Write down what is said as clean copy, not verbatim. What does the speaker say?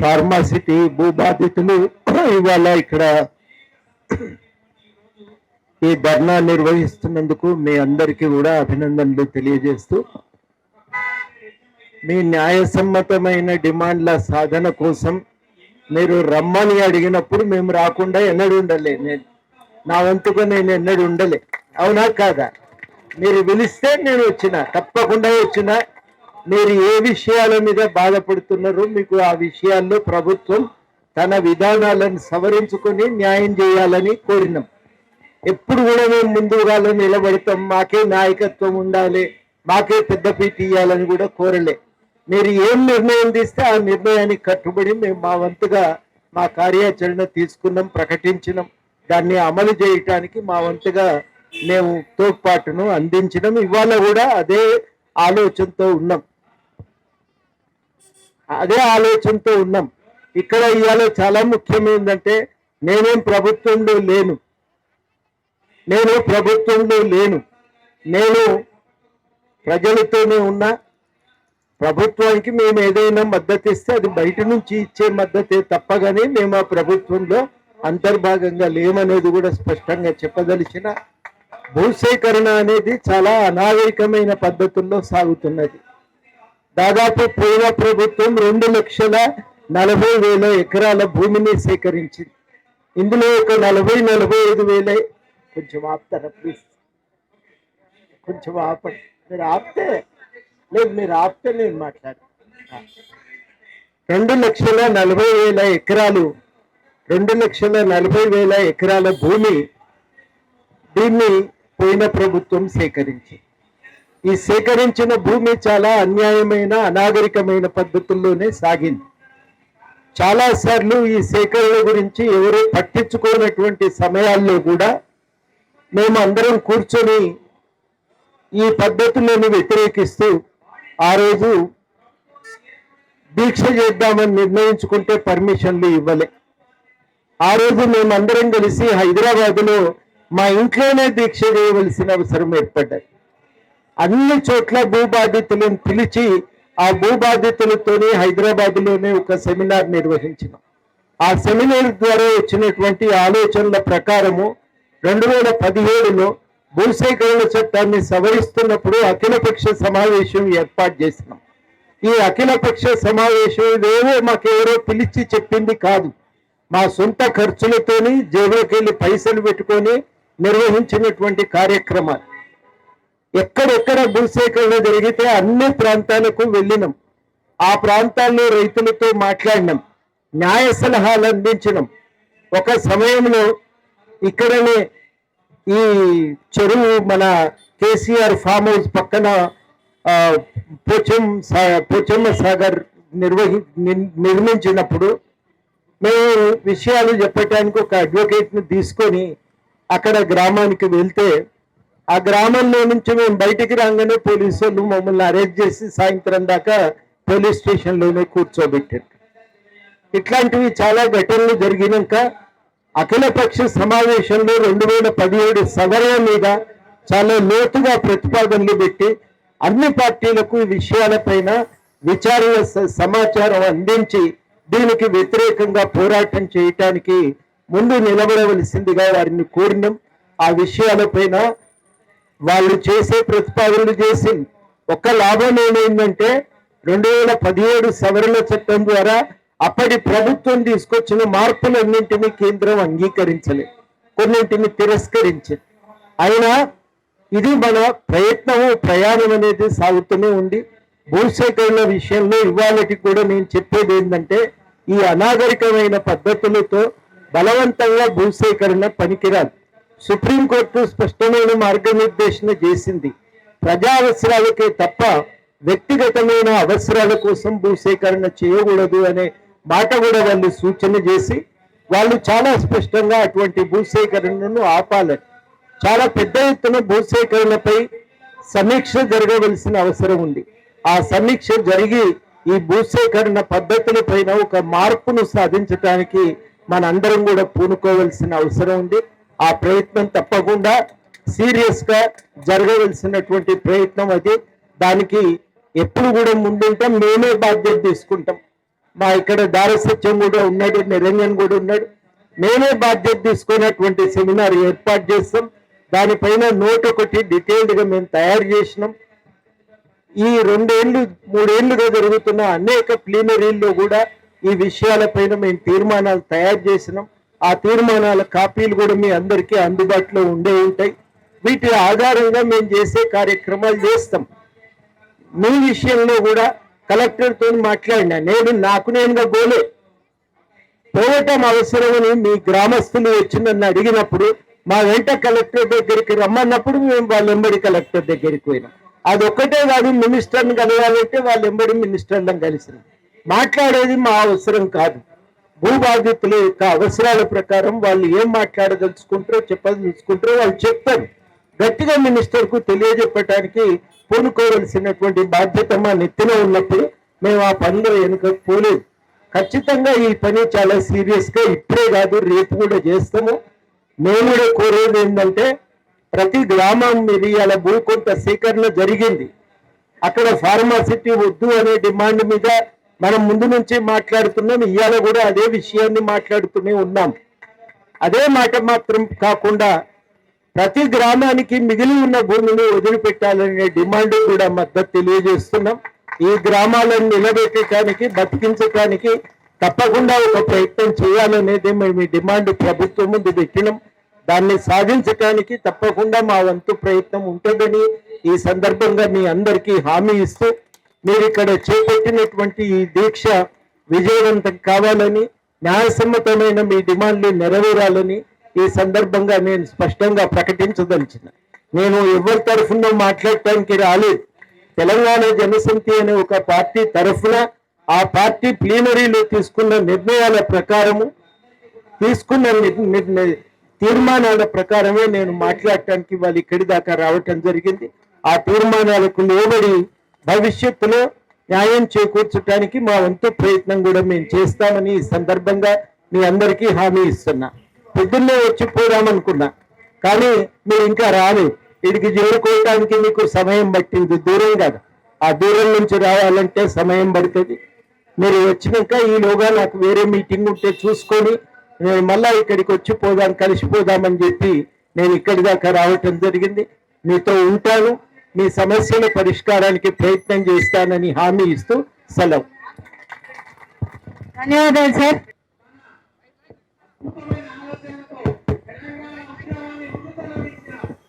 Pharma city భూబాధితులు ఇవాళ ఇక్కడ ఈ ధర్నా నిర్వహిస్తున్నందుకు మీ అందరికీ కూడా అభినందనలు తెలియజేస్తూ, మీ న్యాయసమ్మతమైన డిమాండ్ల సాధన కోసం మీరు రమ్మని అడిగినప్పుడు మేము రాకుండా ఎన్నడూ ఉండలే. నా వంతుగా నేను ఎన్నడూ ఉండలే. అవునా కాదా? మీరు పిలిస్తే నేను వచ్చిన, తప్పకుండా వచ్చిన. మీరు ఏ విషయాల మీద బాధపడుతున్నారో మీకు ఆ విషయాల్లో ప్రభుత్వం తన విధానాలను సవరించుకొని న్యాయం చేయాలని కోరినాం. ఎప్పుడు కూడా మేము ముందుగా నిలబడతాం, మాకే నాయకత్వం ఉండాలి, మాకే పెద్దపీట ఇవ్వాలని కూడా కోరలే. మీరు ఏం నిర్ణయం తీస్తే ఆ నిర్ణయానికి కట్టుబడి మేము మా వంతుగా మా కార్యాచరణ తీసుకున్నాం, ప్రకటించినాం. దాన్ని అమలు చేయటానికి మా వంతుగా మేము తోడ్పాటును అందించడం. ఇవాళ కూడా అదే ఆలోచనతో ఉన్నాం. ఇక్కడ ఇవాళ చాలా ముఖ్యం ఏంటంటే, నేనేం ప్రభుత్వంలో లేను, నేను ప్రజలతోనే ఉన్నా. ప్రభుత్వానికి మేము ఏదైనా మద్దతు ఇస్తే అది బయట నుంచి ఇచ్చే మద్దతే తప్పగానే మేము ఆ ప్రభుత్వంలో అంతర్భాగంగా లేమనేది కూడా స్పష్టంగా చెప్పదలిచిన. భూసేకరణ అనేది చాలా అనాగరికమైన పద్ధతుల్లో సాగుతున్నది. దాదాపు పోయిన ప్రభుత్వం 2,40,000 ఎకరాల భూమిని సేకరించింది. ఇందులో ఒక 40,45,000 కొంచెం ఆపుతారా ప్లీజ్? కొంచెం ఆపండి. మీరు ఆపితే నేను మాట్లాడు. 2,40,000 ఎకరాలు, 2,40,000 ఎకరాల భూమి దీన్ని పోయిన ప్రభుత్వం సేకరించి, ఈ సేకరించిన భూమి చాలా అన్యాయమైన అనాగరికమైన పద్ధతుల్లోనే సాగింది. చాలాసార్లు ఈ సేకరణ గురించి ఎవరూ పట్టించుకోనటువంటి సమయాల్లో కూడా మేము అందరం కూర్చొని ఈ పద్ధతులను వ్యతిరేకిస్తూ ఆ రోజు దీక్ష చేద్దామని నిర్ణయించుకుంటే పర్మిషన్లు ఇవ్వలే. ఆ రోజు మేమందరం కలిసి హైదరాబాదులో మా ఇంట్లోనే దీక్ష చేయవలసిన అవసరం ఏర్పడ్డది. అన్ని చోట్ల భూబాధితులను పిలిచి ఆ భూబాధితులతోనే హైదరాబాద్లోనే ఒక సెమినార్ నిర్వహించినాం. ఆ సెమినార్ ద్వారా వచ్చినటువంటి ఆలోచనల ప్రకారము 2017లో భూసేకరణ చట్టాన్ని సవరిస్తున్నప్పుడు అఖిలపక్ష సమావేశం ఏర్పాటు చేసినాం. ఈ అఖిలపక్ష సమావేశం ఇదేవో మాకెవరో పిలిచి చెప్పింది కాదు, మా సొంత ఖర్చులతోని జేబులోకి వెళ్ళి పైసలు పెట్టుకొని నిర్వహించినటువంటి కార్యక్రమాలు. ఎక్కడెక్కడ భూసేకరణ జరిగితే అన్ని ప్రాంతాలకు వెళ్ళినాం. ఆ ప్రాంతాల్లో రైతులతో మాట్లాడినాం, న్యాయ సలహాలు అందించినాం. ఒక సమయంలో ఇక్కడనే ఈ చెరువు మన కేసీఆర్ ఫామ్ హౌస్ పక్కన పోచమ్మ సాగర్ నిర్మించినప్పుడు మేము విషయాలు చెప్పడానికి ఒక అడ్వకేట్ని తీసుకొని అక్కడ గ్రామానికి వెళ్తే, ఆ గ్రామంలో నుంచి మేము బయటికి రాగానే పోలీసు వాళ్ళు మమ్మల్ని అరెస్ట్ చేసి సాయంత్రం దాకా పోలీస్ స్టేషన్లోనే కూర్చోబెట్టారు. ఇట్లాంటివి చాలా ఘటనలు జరిగినాక అఖిలపక్ష సమావేశంలో 2017 సవరణ మీద చాలా లోతుగా ప్రతిపాదనలు పెట్టి అన్ని పార్టీలకు ఈ విషయాలపైన విచారణ సమాచారం అందించి దీనికి వ్యతిరేకంగా పోరాటం చేయటానికి ముందు నిలబడవలసిందిగా వారిని కోరినాం. ఆ విషయాలపైన వాళ్ళు చేసే ప్రతిపాదనలు చేసి ఒక లాభం ఏమైందంటే 2017 సవరణ చట్టం ద్వారా అప్పటి ప్రభుత్వం తీసుకొచ్చిన మార్పులన్నింటినీ కేంద్రం అంగీకరించలేదు, కొన్నింటిని తిరస్కరించింది. అయినా ఇది మన ప్రయాణం అనేది సాగుతూనే ఉంది. భూసేకరణ విషయంలో ఇవాళకి కూడా నేను చెప్పేది ఏంటంటే, ఈ అనాగరికమైన పద్ధతులతో బలవంతంగా భూసేకరణ పనికిరాదు. సుప్రీంకోర్టు స్పష్టమైన మార్గనిర్దేశన చేసింది, ప్రజా అవసరాలకే తప్ప వ్యక్తిగతమైన అవసరాల కోసం భూసేకరణ చేయకూడదు అనే మాట కూడా వాళ్ళు సూచన చేసి వాళ్ళు చాలా స్పష్టంగా అటువంటి భూసేకరణను ఆపాలని, చాలా పెద్ద ఎత్తున భూసేకరణపై సమీక్ష జరగవలసిన అవసరం ఉంది. ఆ సమీక్ష జరిగి ఈ భూసేకరణ పద్ధతుల పైన ఒక మార్పును సాధించడానికి మనందరం కూడా పూనుకోవలసిన అవసరం ఉంది. ఆ ప్రయత్నం తప్పకుండా సీరియస్ గా జరగవలసినటువంటి ప్రయత్నం అది. దానికి ఎప్పుడు కూడా ముందుంటాం, మేమే బాధ్యత తీసుకుంటాం. మా ఇక్కడ దారసత్యం కూడా ఉన్నాడు, నిరంజన్ కూడా ఉన్నాడు. మేమే బాధ్యత తీసుకున్నటువంటి సెమినార్ ఏర్పాటు చేస్తాం. దానిపైన నోట్ ఒకటి డీటెయిల్డ్గా మేము తయారు చేసినాం. ఈ 2 ఏళ్ళు 3 ఏళ్లుగా జరుగుతున్న అనేక ప్లీనరీల్లో కూడా ఈ విషయాలపైన మేము తీర్మానాలు తయారు చేసినాం. ఆ తీర్మానాల కాపీలు కూడా మీ అందరికీ అందుబాటులో ఉంటాయి. వీటి ఆధారంగా మేము చేసే కార్యక్రమాలు చేస్తాం. మీ విషయంలో కూడా కలెక్టర్తో మాట్లాడినా, నాకు నేనుగా గోలే పోవటం అవసరమని మీ గ్రామస్తులు వచ్చి నన్ను అడిగినప్పుడు మా వెంట కలెక్టర్ దగ్గరికి రమ్మన్నప్పుడు మేము వాళ్ళ ఎంబడి కలెక్టర్ దగ్గరికి పోయినాం. అదొక్కటే కాదు, మినిస్టర్ని కలవాలంటే వాళ్ళ ఎంబడి మినిస్టర్లను కలిసినాం. మాట్లాడేది మా అవసరం కాదు, భూబాధితుల యొక్క అవసరాల ప్రకారం వాళ్ళు ఏం మాట్లాడదలుచుకుంటారో చెప్పదలుచుకుంటారో వాళ్ళు చెప్తారు. గట్టిగా మినిస్టర్కు తెలియజెప్పడానికి పూనుకోవలసినటువంటి బాధ్యత మా నెత్తిన ఉన్నప్పుడు మేము ఆ పనిలో వెనుక పోలేదు. ఖచ్చితంగా ఈ పని చాలా సీరియస్గా ఇప్పుడే కాదు రేపు కూడా చేస్తాము. మేము కూడా కోరేది ఏంటంటే ప్రతి గ్రామం మీద ఇలా భూ కొంత సేకరణ జరిగింది. అక్కడ ఫార్మాసిటీ వద్దు అనే డిమాండ్ మీద మనం ముందు నుంచి మాట్లాడుతున్నాం. ఇవాళ కూడా అదే విషయాన్ని మాట్లాడుతూనే ఉన్నాం. అదే మాట మాత్రం కాకుండా ప్రతి గ్రామానికి మిగిలి ఉన్న భూమిని వదిలిపెట్టాలనే డిమాండ్ కూడా మద్దతు తెలియజేస్తున్నాం. ఈ గ్రామాలను నిలబెట్టడానికి, బతికించడానికి తప్పకుండా ఒక ప్రయత్నం చేయాలనేది మేము ఈ డిమాండ్ ప్రభుత్వం ముందు పెట్టినాం. దాన్ని సాధించడానికి తప్పకుండా మా వంతు ప్రయత్నం ఉంటుందని ఈ సందర్భంగా మీ అందరికీ హామీ ఇస్తూ, మీరు ఇక్కడ చేపట్టినటువంటి ఈ దీక్ష విజయవంతం కావాలని, న్యాయసమ్మతమైన మీ డిమాండ్లు నెరవేరాలని ఈ సందర్భంగా నేను స్పష్టంగా ప్రకటించదలిచిన. నేను ఎవరి తరఫున మాట్లాడటానికి రాలేదు. తెలంగాణ జనసమితి అనే ఒక పార్టీ తరఫున ఆ పార్టీ ప్లీనరీలో తీసుకున్న నిర్ణయాల ప్రకారము, తీసుకున్న తీర్మానాల ప్రకారమే నేను మాట్లాడటానికి వాళ్ళు ఇక్కడి దాకా రావటం జరిగింది. ఆ తీర్మానాలకు లోబడి భవిష్యత్తులో న్యాయం చేకూర్చడానికి మా వంతు ప్రయత్నం కూడా మేము చేస్తామని ఈ సందర్భంగా మీ అందరికీ హామీ ఇస్తున్నా. పొద్దున్నే వచ్చిపోదామనుకున్నా, కానీ మీరు ఇంకా రాలేదు. ఇడికి చేరుకోవడానికి మీకు సమయం పట్టింది, దూరం కదా. ఆ దూరం నుంచి రావాలంటే సమయం పడుతుంది. మీరు వచ్చినాక ఈలోగా నాకు వేరే మీటింగ్ ఉంటే చూసుకొని నేను మళ్ళా ఇక్కడికి వచ్చిపోదాం, కలిసిపోదామని చెప్పి నేను ఇక్కడి దాకా రావటం జరిగింది. మీతో ఉంటాను, మీ సమస్యల పరిష్కారానికి ప్రయత్నం చేస్తానని హామీ ఇస్తూ సెలవు. ధన్యవాదాలు సార్.